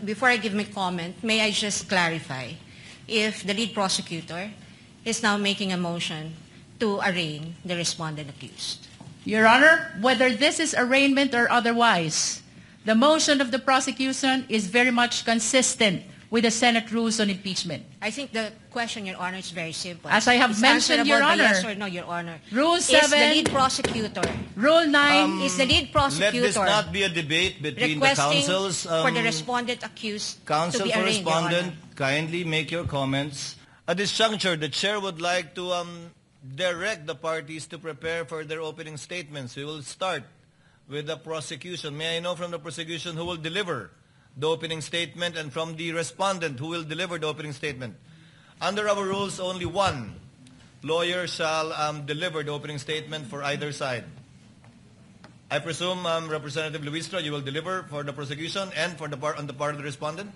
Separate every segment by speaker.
Speaker 1: Before I give my comment, may I just clarify if the lead prosecutor is now making a motion to arraign the respondent accused?
Speaker 2: Your Honor, whether this is arraignment or otherwise, the motion of the prosecution is very much consistent with the Senate rules on impeachment.
Speaker 1: I think the question, Your Honor, is very simple.
Speaker 2: As I have mentioned, Your Honor,
Speaker 1: yes or no, Your Honor.
Speaker 2: Rule 7,
Speaker 1: is the lead prosecutor,
Speaker 2: Rule 9,
Speaker 1: is the lead prosecutor
Speaker 3: let this not be a debate between the counsels.
Speaker 1: For the respondent accused
Speaker 3: Counsel
Speaker 1: to be
Speaker 3: for
Speaker 1: arraigned,
Speaker 3: respondent, kindly make your comments. At this juncture, the chair would like to direct the parties to prepare for their opening statements. We will start with the prosecution. May I know from the prosecution who will deliver the opening statement, and from the respondent who will deliver the opening statement? Under our rules, only one lawyer shall deliver the opening statement for either side. I presume, Representative Luistro, you will deliver for the prosecution and for the on the part of the respondent?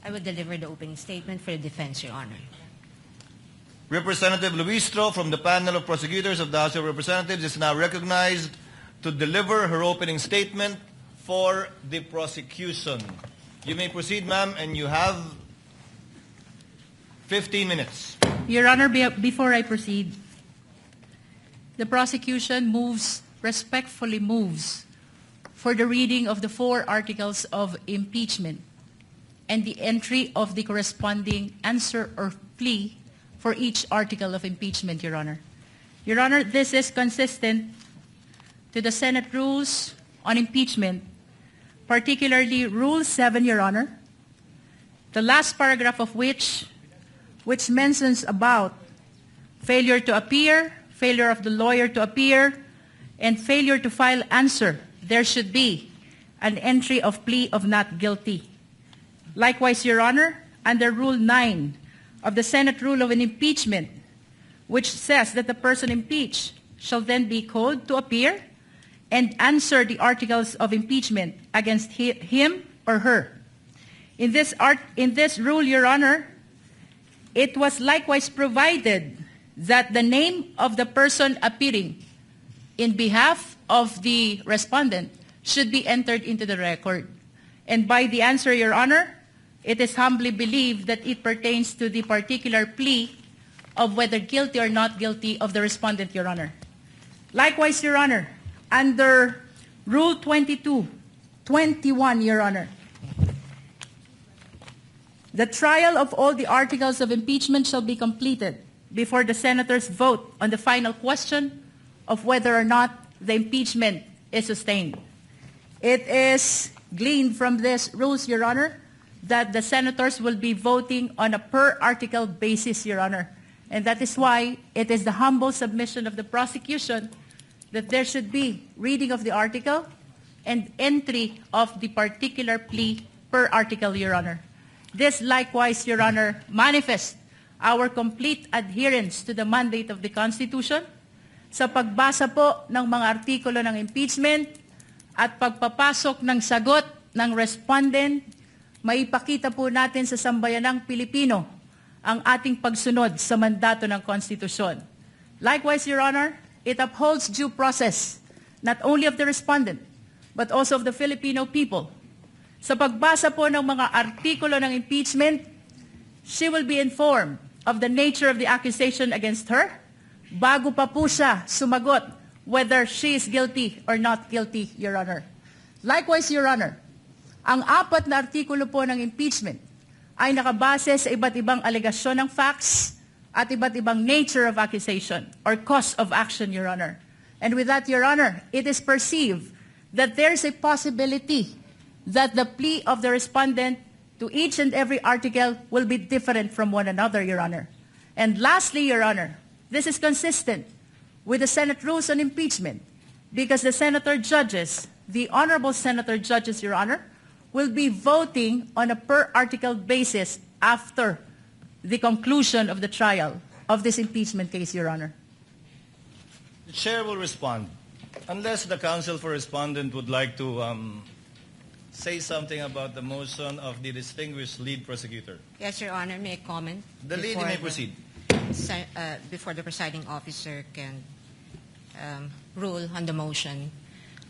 Speaker 1: I will deliver the opening statement for the defense, Your Honor.
Speaker 3: Representative Luistro from the panel of prosecutors of the House of Representatives is now recognized to deliver her opening statement for the prosecution. You may proceed, ma'am, and you have 15 minutes.
Speaker 2: Your Honor, before I proceed, the prosecution respectfully moves for the reading of the 4 articles of impeachment and the entry of the corresponding answer or plea for each article of impeachment, Your Honor. Your Honor, this is consistent to the Senate rules on impeachment, particularly Rule 7, Your Honor, the last paragraph of which mentions about failure to appear, failure of the lawyer to appear, and failure to file answer. There should be an entry of plea of not guilty. Likewise, Your Honor, under Rule 9 of the Senate Rule of an Impeachment, which says that the person impeached shall then be called to appear and answer the articles of impeachment against him or her. In this rule, Your Honor, it was likewise provided that the name of the person appearing in behalf of the respondent should be entered into the record. And by the answer, Your Honor, it is humbly believed that it pertains to the particular plea of whether guilty or not guilty of the respondent, Your Honor. Likewise, Your Honor, under Rule 21, Your Honor, the trial of all the articles of impeachment shall be completed before the senators vote on the final question of whether or not the impeachment is sustained. It is gleaned from these rules, Your Honor, that the senators will be voting on a per-article basis, Your Honor. And that is why it is the humble submission of the prosecution that there should be reading of the article and entry of the particular plea per article, Your Honor. This likewise, Your Honor, manifests our complete adherence to the mandate of the Constitution sa pagbasa po ng mga artikulo ng impeachment at pagpapasok ng sagot ng respondent. Maipakita po natin sa sambayanang Pilipino ang ating pagsunod sa mandato ng Konstitusyon. Likewise, Your Honor, it upholds due process not only of the respondent but also of the Filipino people. Sa pagbasa po ng mga artikulo ng impeachment, she will be informed of the nature of the accusation against her bago pa po siya sumagot whether she is guilty or not guilty, Your Honor. Likewise, Your Honor, ang 4 na artikulo po ng impeachment ay nakabase sa iba't ibang alegasyon ng facts at iba't ibang nature of accusation or cause of action, Your Honor. And with that, Your Honor, it is perceived that there is a possibility that the plea of the respondent to each and every article will be different from one another, Your Honor. And lastly, Your Honor, this is consistent with the Senate rules on impeachment because the senator judges, the honorable senator judges, Your Honor, will be voting on a per-article basis after the conclusion of the trial of this impeachment case, Your Honor.
Speaker 3: The chair will respond. Unless the counsel for respondent would like to say something about the motion of the distinguished lead prosecutor.
Speaker 1: Yes, Your Honor, may I comment?
Speaker 3: The lead may proceed.
Speaker 1: Before the presiding officer can rule on the motion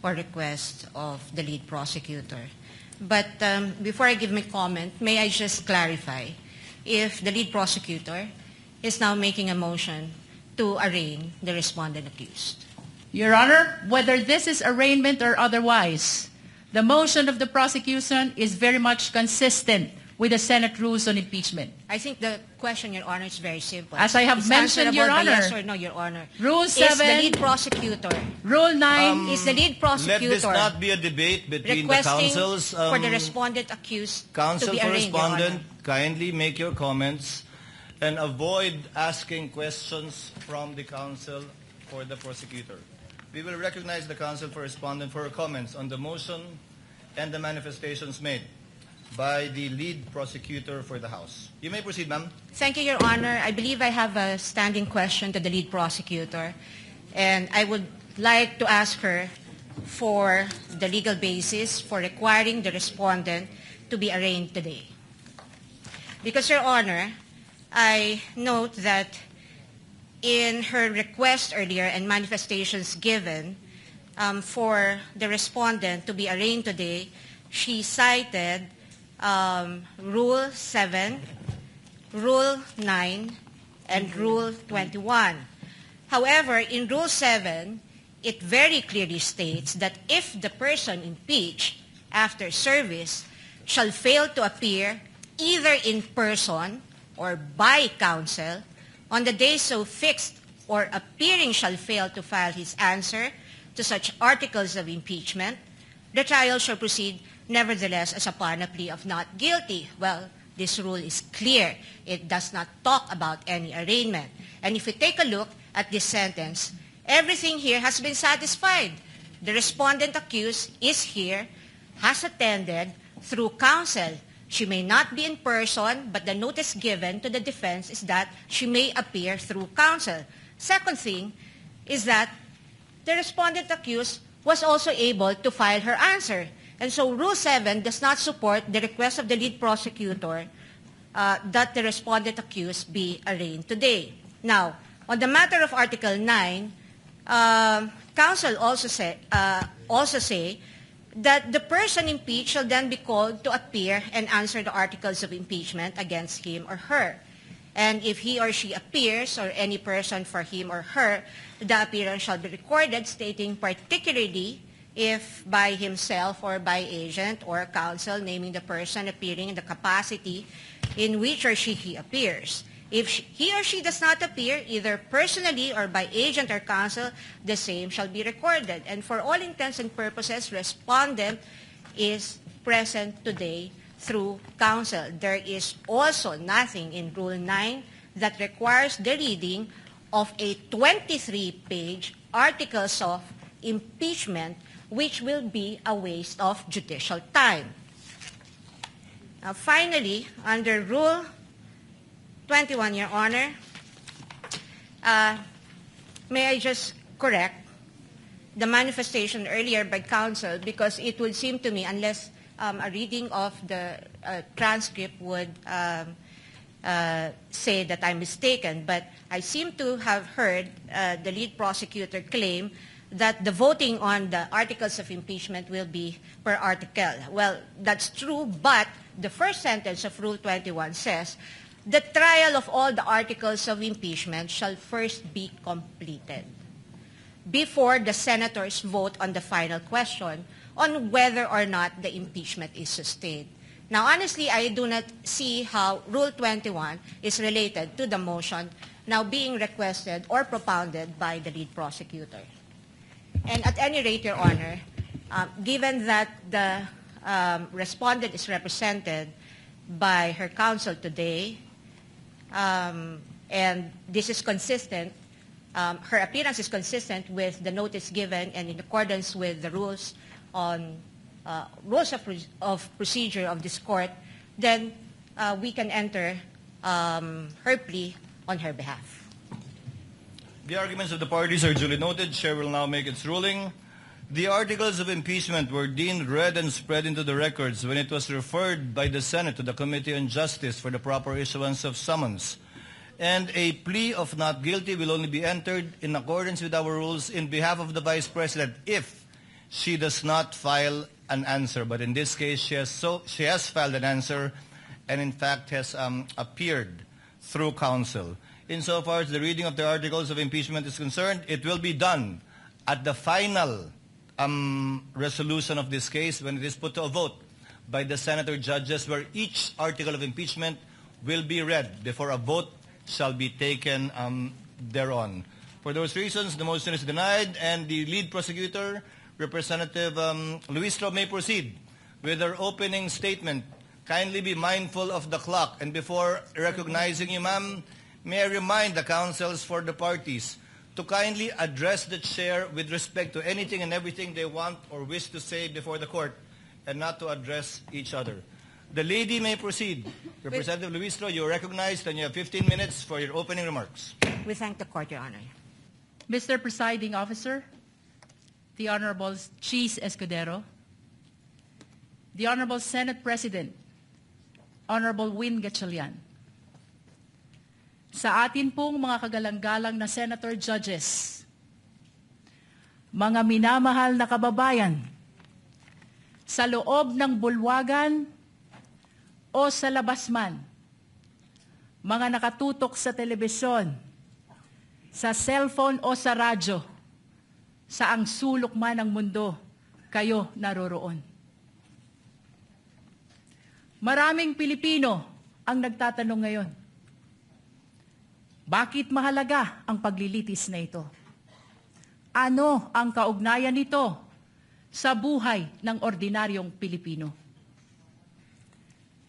Speaker 1: or request of the lead prosecutor. But before I give my comment, may I just clarify if the lead prosecutor is now making a motion to arraign the respondent accused.
Speaker 2: Your Honor, whether this is arraignment or otherwise, the motion of the prosecution is very much consistent with the Senate rules on impeachment.
Speaker 1: I think the question, Your Honor, is very simple.
Speaker 2: As I have
Speaker 1: It's
Speaker 2: mentioned, Your
Speaker 1: answerable by
Speaker 2: Honor,
Speaker 1: yes or no, Your Honor.
Speaker 2: Rule
Speaker 1: Is the
Speaker 2: 7,
Speaker 1: lead prosecutor,
Speaker 2: Rule 9,
Speaker 1: is the lead
Speaker 3: Let
Speaker 1: prosecutor
Speaker 3: this not be a debate between the
Speaker 1: requesting
Speaker 3: councils.
Speaker 1: for the respondent accused to
Speaker 3: Counsel
Speaker 1: be
Speaker 3: for
Speaker 1: arraigned, Your Honor?
Speaker 3: respondent, kindly make your comments and avoid asking questions from the counsel for the prosecutor. We will recognize the counsel for respondent for her comments on the motion and the manifestations made by the lead prosecutor for the House. You may proceed, ma'am.
Speaker 1: Thank you, Your Honor. I believe I have a standing question to the lead prosecutor, and I would like to ask her for the legal basis for requiring the respondent to be arraigned today. Because, Your Honor, I note that in her request earlier and manifestations given for the respondent to be arraigned today, she cited Rule 7, Rule 9, and Rule 21. However, in Rule 7, it very clearly states that if the person impeached after service shall fail to appear either in person or by counsel on the day so fixed, or appearing shall fail to file his answer to such articles of impeachment, the trial shall proceed nevertheless as upon a plea of not guilty. Well, this rule is clear. It does not talk about any arraignment. And if we take a look at this sentence, everything here has been satisfied. The respondent accused is here, has attended through counsel. She may not be in person, but the notice given to the defense is that she may appear through counsel. Second thing is that the respondent accused was also able to file her answer. And so Rule 7 does not support the request of the lead prosecutor that the respondent accused be arraigned today. Now, on the matter of Article 9, counsel also say that the person impeached shall then be called to appear and answer the articles of impeachment against him or her. And if he or she appears, or any person for him or her, the appearance shall be recorded, stating particularly if by himself or by agent or counsel, naming the person appearing in the capacity in which or he appears. If he or she does not appear, either personally or by agent or counsel, the same shall be recorded. And for all intents and purposes, respondent is present today through counsel. There is also nothing in Rule 9 that requires the reading of a 23-page articles of impeachment, which will be a waste of judicial time. Now, finally, under Rule 21, Your Honor, may I just correct the manifestation earlier by counsel, because it would seem to me, unless a reading of the transcript would say that I'm mistaken, but I seem to have heard the lead prosecutor claim that the voting on the articles of impeachment will be per article. Well, that's true, but the first sentence of Rule 21 says, the trial of all the articles of impeachment shall first be completed before the senators vote on the final question on whether or not the impeachment is sustained. Now, honestly, I do not see how Rule 21 is related to the motion now being requested or propounded by the lead prosecutor. And at any rate, Your Honor, given that the respondent is represented by her counsel today, and this is consistent, her appearance is consistent with the notice given and in accordance with the rules on rules of procedure of this court, then we can enter her plea on her behalf.
Speaker 3: The arguments of the parties are duly noted. Chair will now make its ruling. The articles of impeachment were deemed read and spread into the records when it was referred by the Senate to the Committee on Justice for the proper issuance of summons. And a plea of not guilty will only be entered in accordance with our rules in behalf of the Vice President if she does not file an answer. But in this case, she has filed an answer, and in fact has appeared through counsel. Insofar as the reading of the articles of impeachment is concerned, it will be done at the final resolution of this case when it is put to a vote by the senator judges, where each article of impeachment will be read before a vote shall be taken thereon. For those reasons, the motion is denied, and the lead prosecutor, Representative Luistro, may proceed with her opening statement. Kindly be mindful of the clock. And before recognizing you, ma'am, may I remind the counsels for the parties to kindly address the chair with respect to anything and everything they want or wish to say before the court, and not to address each other. The lady may proceed. Representative Luistro, you are recognized, and you have 15 minutes for your opening remarks.
Speaker 1: We thank the court, Your Honor.
Speaker 2: Mr. Presiding Officer, the Honorable Cheese Escudero, the Honorable Senate President, Honorable Win Gatchalian, sa atin pong mga kagalang-galang na Senator Judges, mga minamahal na kababayan, sa loob ng bulwagan o sa labas man, mga nakatutok sa telebisyon, sa cellphone o sa radyo, saang sulok man ng mundo, kayo naroroon. Maraming Pilipino ang nagtatanong ngayon, bakit mahalaga ang paglilitis na ito? Ano ang kaugnayan nito sa buhay ng ordinaryong Pilipino?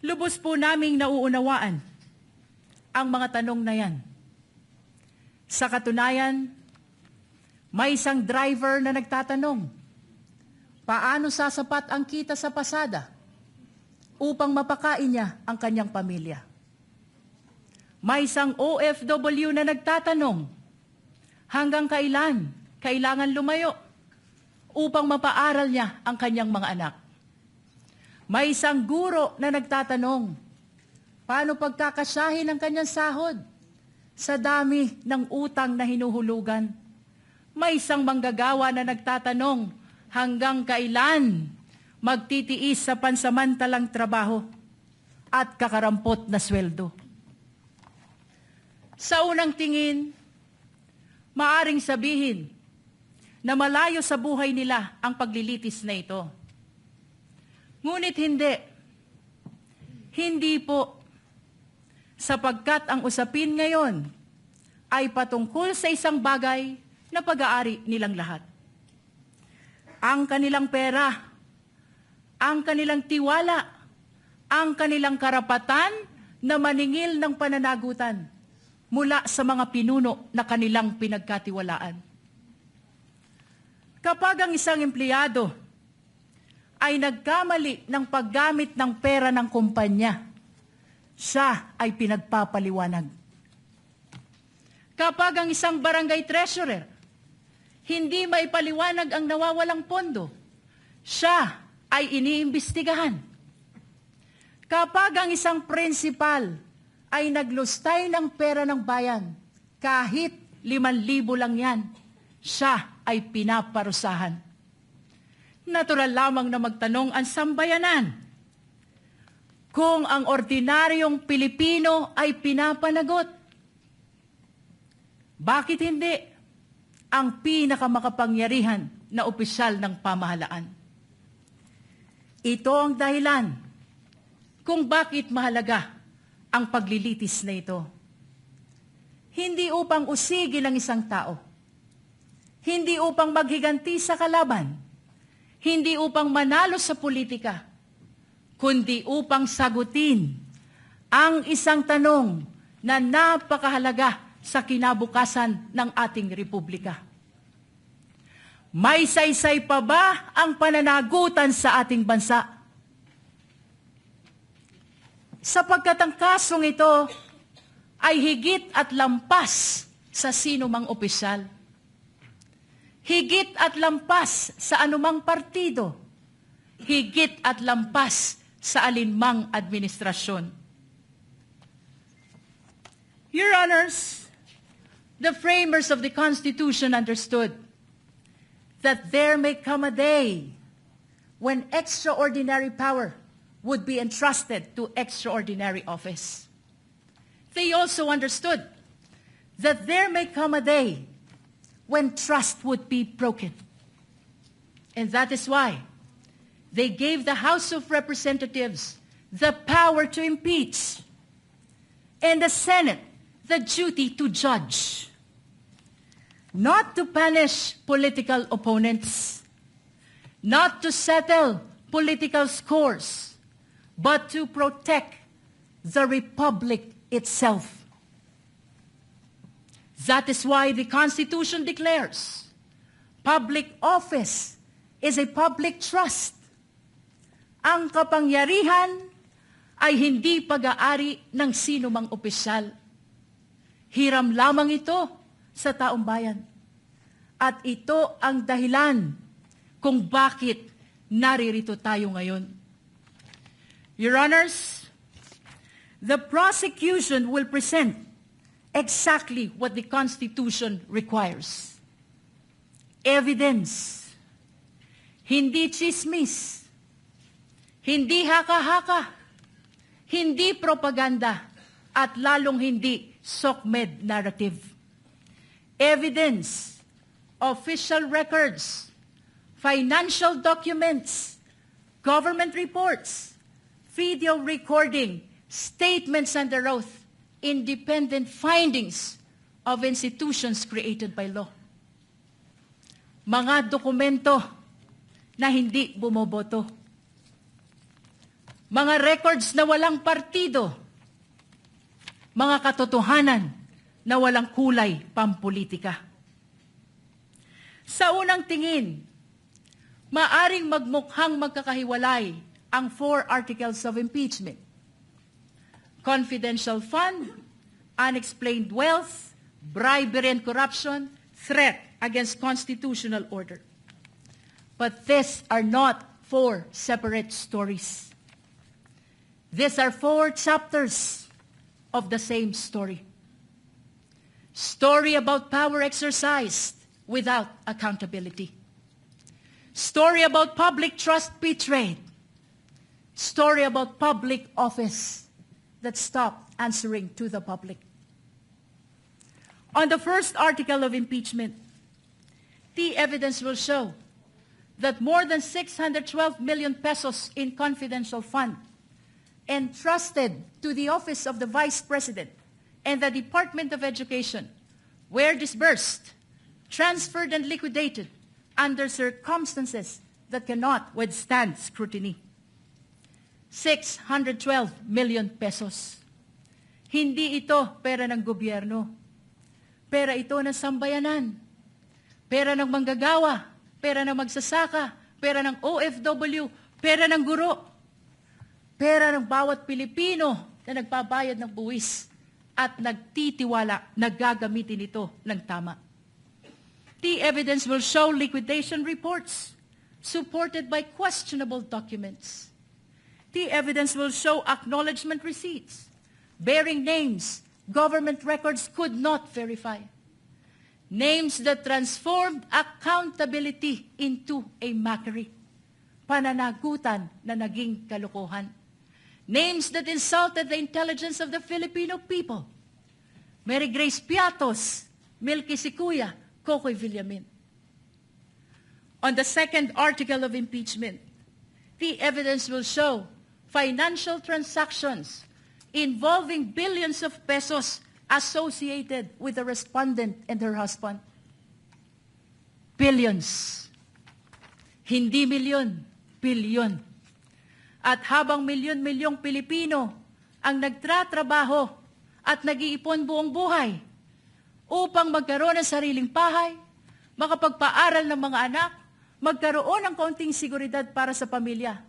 Speaker 2: Lubos po naming nauunawaan ang mga tanong na yan. Sa katunayan, may isang driver na nagtatanong, paano sasapat ang kita sa pasada upang mapakain niya ang kanyang pamilya? May isang OFW na nagtatanong, hanggang kailan kailangan lumayo upang mapaaral niya ang kanyang mga anak? May isang guro na nagtatanong, paano pagkakasyahin ang kanyang sahod sa dami ng utang na hinuhulugan? May isang manggagawa na nagtatanong, hanggang kailan magtitiis sa pansamantalang trabaho at kakarampot na sweldo? Sa unang tingin, maaring sabihin na malayo sa buhay nila ang paglilitis na ito. Ngunit hindi. Hindi po. Sapagkat ang usapin ngayon ay patungkol sa isang bagay na pag-aari nilang lahat. Ang kanilang pera, ang kanilang tiwala, ang kanilang karapatan na maningil ng pananagutan mula sa mga pinuno na kanilang pinagkatiwalaan. Kapag ang isang empleyado ay nagkamali ng paggamit ng pera ng kumpanya, siya ay pinagpapaliwanag. Kapag ang isang barangay treasurer hindi maipaliwanag ang nawawalang pondo, siya ay iniimbestigahan. Kapag ang isang principal ay naglustay ng pera ng bayan, kahit 5,000 lang yan, siya ay pinaparusahan. Natural lamang na magtanong ang sambayanan kung ang ordinaryong Pilipino ay pinapanagot. Bakit hindi ang pinakamakapangyarihan na opisyal ng pamahalaan? Ito ang dahilan kung bakit mahalaga ang paglilitis na ito. Hindi upang usigin ang isang tao, hindi upang maghiganti sa kalaban, hindi upang manalo sa politika, kundi upang sagutin ang isang tanong na napakahalaga sa kinabukasan ng ating republika. May saysay pa ba ang pananagutan sa ating bansa? Sapagkat ang kasong ito ay higit at lampas sa sino mang opisyal. Higit at lampas sa anumang partido. Higit at lampas sa alinmang administrasyon. Your Honors, the framers of the Constitution understood that there may come a day when extraordinary power would be entrusted to extraordinary office. They also understood that there may come a day when trust would be broken. And that is why they gave the House of Representatives the power to impeach and the Senate the duty to judge, not to punish political opponents, not to settle political scores, but to protect the Republic itself. That is why the Constitution declares public office is a public trust. Ang kapangyarihan ay hindi pag-aari ng sino mang opisyal. Hiram lamang ito sa taong bayan. At ito ang dahilan kung bakit naririto tayo ngayon. Your Honors, the prosecution will present exactly what the Constitution requires. Evidence. Hindi chismis. Hindi haka-haka. Hindi propaganda. At lalong hindi SOCMED narrative. Evidence. Official records. Financial documents. Government reports. Video recording. Statements under oath. Independent findings of institutions created by law. Mga dokumento na hindi bumoboto. Mga records na walang partido. Mga katotohanan na walang kulay pampolitika. Sa unang tingin, maaring magmukhang magkakahiwalay ang 4 articles of impeachment. Confidential fund, unexplained wealth, bribery and corruption, threat against constitutional order. But these are not 4 separate stories. These are 4 chapters of the same story. Story about power exercised without accountability. Story about public trust betrayed. Story about public office that stopped answering to the public. On the first article of impeachment, the evidence will show that more than 612 million pesos in confidential fund entrusted to the office of the Vice President and the Department of Education were disbursed, transferred, and liquidated under circumstances that cannot withstand scrutiny. 612 million pesos. Hindi ito pera ng gobyerno. Pera ito ng sambayanan. Pera ng manggagawa. Pera ng magsasaka. Pera ng OFW. Pera ng guro. Pera ng bawat Pilipino na nagbabayad ng buwis at nagtitiwala na gagamitin ito ng tama. The evidence will show liquidation reports supported by questionable documents. The evidence will show acknowledgement receipts bearing names government records could not verify. Names that transformed accountability into a mockery. Pananagutan na naging kalokohan. Names that insulted the intelligence of the Filipino people. Mary Grace Piatos, Milky Sikuya, Kokoy Villamin. On the second article of impeachment, the evidence will show financial transactions involving billions of pesos associated with the respondent and her husband. Billions. Hindi milyon, bilyon. At habang milyon-milyong Pilipino ang nagtratrabaho at nag-iipon buong buhay upang magkaroon ng sariling bahay, makapagpaaral ng mga anak, magkaroon ng kaunting seguridad para sa pamilya.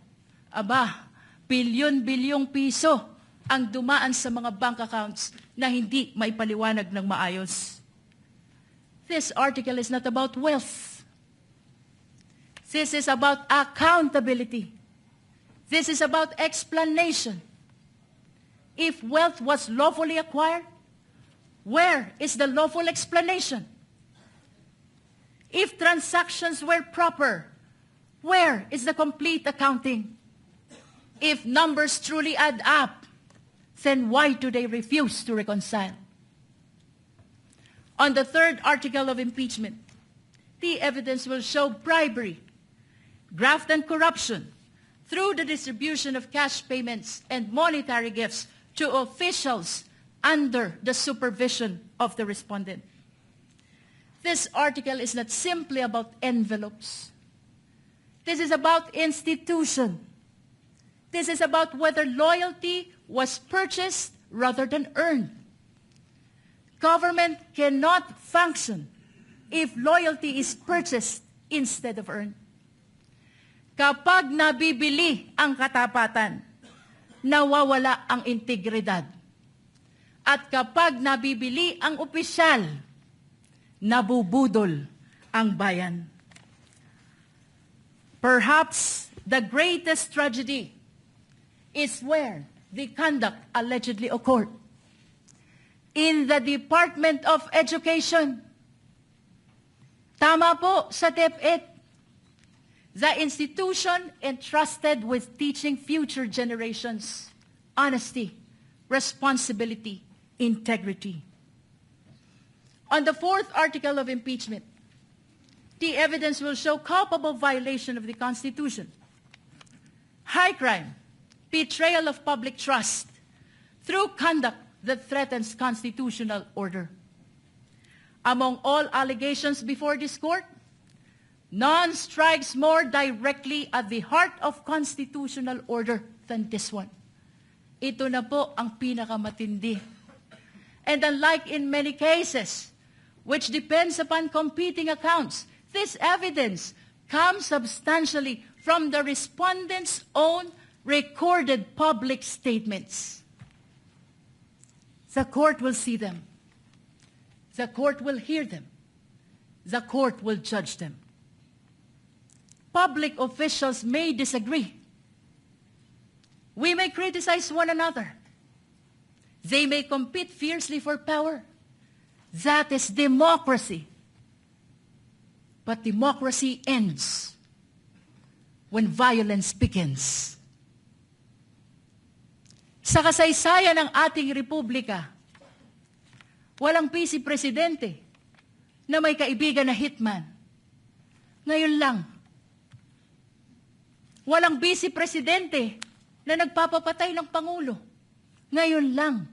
Speaker 2: Aba, bilyon-bilyong piso ang dumaan sa mga bank accounts na hindi maipaliwanag ng maayos. This article is not about wealth. This is about accountability. This is about explanation. If wealth was lawfully acquired, where is the lawful explanation? If transactions were proper, where is the complete accounting? If numbers truly add up, then why do they refuse to reconcile? On the third article of impeachment, the evidence will show bribery, graft and corruption through the distribution of cash payments and monetary gifts to officials under the supervision of the respondent. This article is not simply about envelopes. This is about institution. This is about whether loyalty was purchased rather than earned. Government cannot function if loyalty is purchased instead of earned. Kapag nabibili ang katapatan, nawawala ang integridad. At kapag nabibili ang opisyal, nabubudol ang bayan. Perhaps the greatest tragedy is where the conduct allegedly occurred. In the Department of Education. Tama po sa DepEd. The institution entrusted with teaching future generations honesty, responsibility, integrity. On the fourth article of impeachment, the evidence will show culpable violation of the Constitution, high crime, betrayal of public trust through conduct that threatens constitutional order. Among all allegations before this court, none strikes more directly at the heart of constitutional order than this one. Ito na po ang pinakamatindi. And unlike in many cases, which depends upon competing accounts, this evidence comes substantially from the respondent's own recorded public statements. The court will see them. The court will hear them. The court will judge them. Public officials may disagree. We may criticize one another. They may compete fiercely for power. That is democracy. But democracy ends when violence begins. Sa kasaysayan ng ating republika, walang vice presidente na may kaibigan na hitman. Ngayon lang. Walang vice presidente na nagpapapatay ng Pangulo. Ngayon lang.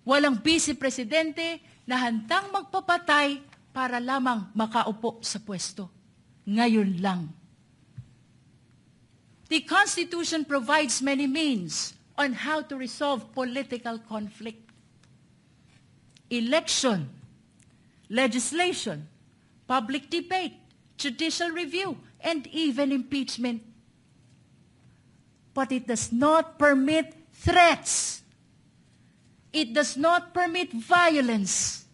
Speaker 2: Walang vice presidente na handang magpapatay para lamang makaupo sa pwesto. Ngayon lang. The Constitution provides many means on how to resolve political conflict. Election, legislation, public debate, judicial review, and even impeachment. But it does not permit threats. It does not permit violence.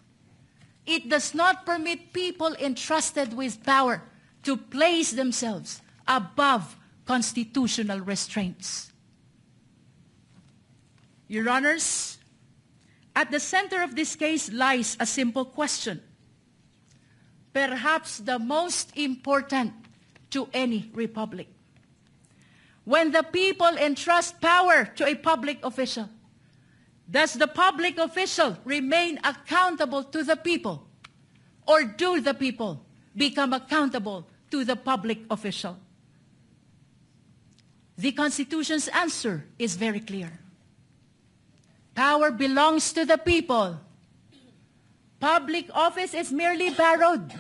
Speaker 2: It does not permit people entrusted with power to place themselves above constitutional restraints. Your Honors, at the center of this case lies a simple question, perhaps the most important to any republic. When the people entrust power to a public official, does the public official remain accountable to the people, or do the people become accountable to the public official? The Constitution's answer is very clear. Power belongs to the people. Public office is merely borrowed.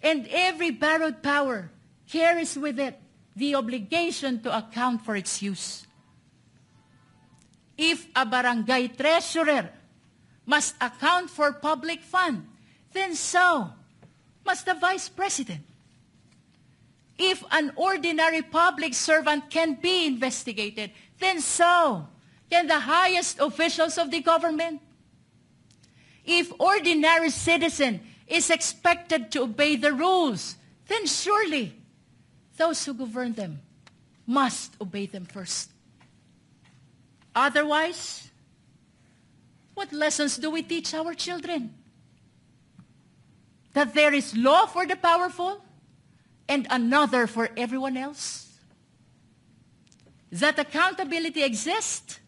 Speaker 2: And every borrowed power carries with it the obligation to account for its use. If a barangay treasurer must account for public fund, then so must the vice president. If an ordinary public servant can be investigated, then so can the highest officials of the government. If ordinary citizen is expected to obey the rules, then surely those who govern them must obey them first. Otherwise, what lessons do we teach our children? that there is law for the powerful and another for everyone else? That accountability exists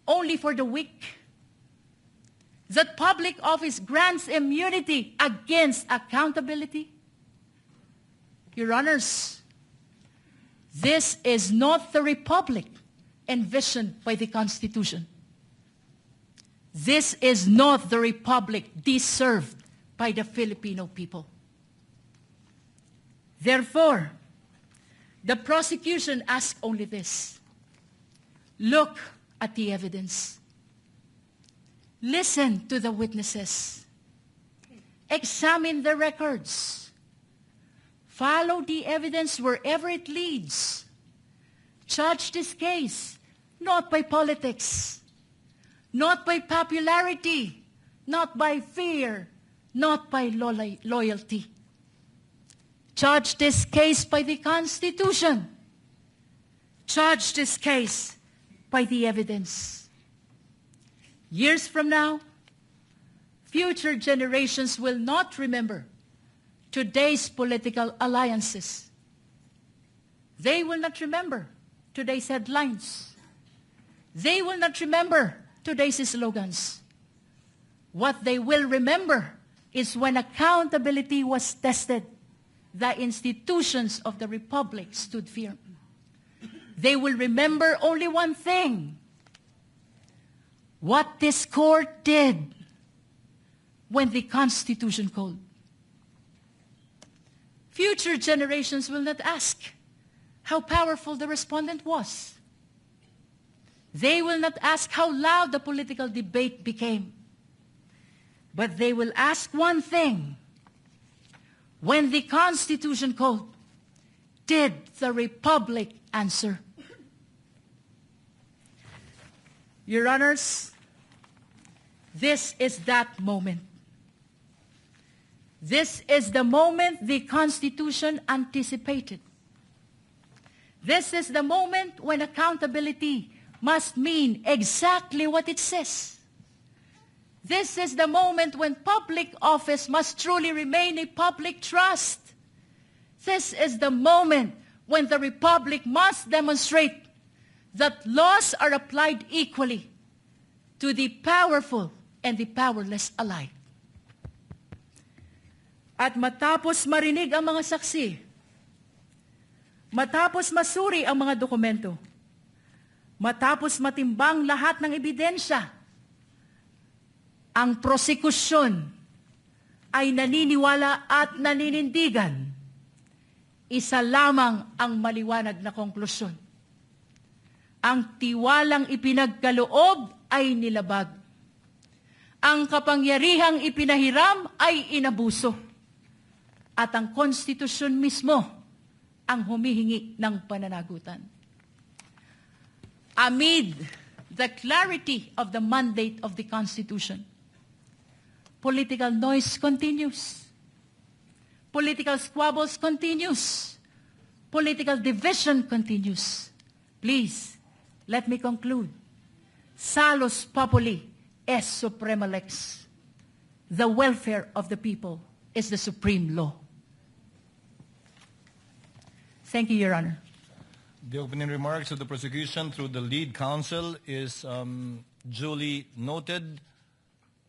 Speaker 2: only for the weak? That public office grants immunity against accountability? Your Honors, this is not the republic envisioned by the Constitution. This is not the republic deserved by the Filipino people. Therefore, the prosecution asks only this: look at the evidence. Listen to the witnesses. Examine the records. Follow the evidence wherever it leads. Judge this case not by politics, not by popularity, not by fear, not by loyalty. Judge this case by the Constitution. Judge this case by the evidence. Years from now, future generations will not remember today's political alliances. They will not remember today's headlines. They will not remember today's slogans. What they will remember is when accountability was tested, the institutions of the Republic stood firm. They will remember only one thing: what this court did when the Constitution called. Future generations will not ask how powerful the respondent was. They will not ask how loud the political debate became. But they will ask one thing: when the Constitution called, did the Republic answer? Your Honors, this is that moment. This is the moment the Constitution anticipated. This is the moment when accountability must mean exactly what it says. This is the moment when public office must truly remain a public trust. This is the moment when the Republic must demonstrate that laws are applied equally to the powerful and the powerless alike. At matapos marinig ang mga saksi, matapos masuri ang mga dokumento, matapos matimbang lahat ng ebidensya, ang prosekusyon ay naniniwala at naninindigan. Isa lamang ang maliwanag na konklusyon: ang tiwalang ipinagkaloob ay nilabag. Ang kapangyarihang ipinahiram ay inabuso. At ang konstitusyon mismo ang humihingi ng pananagutan. Amid the clarity of the mandate of the Constitution, political noise continues. Political squabbles continues. Political division continues. Please, let me conclude. Salus populi est suprema lex. The welfare of the people is the supreme law. Thank you, Your Honor.
Speaker 3: The opening remarks of the prosecution through the lead counsel is duly noted.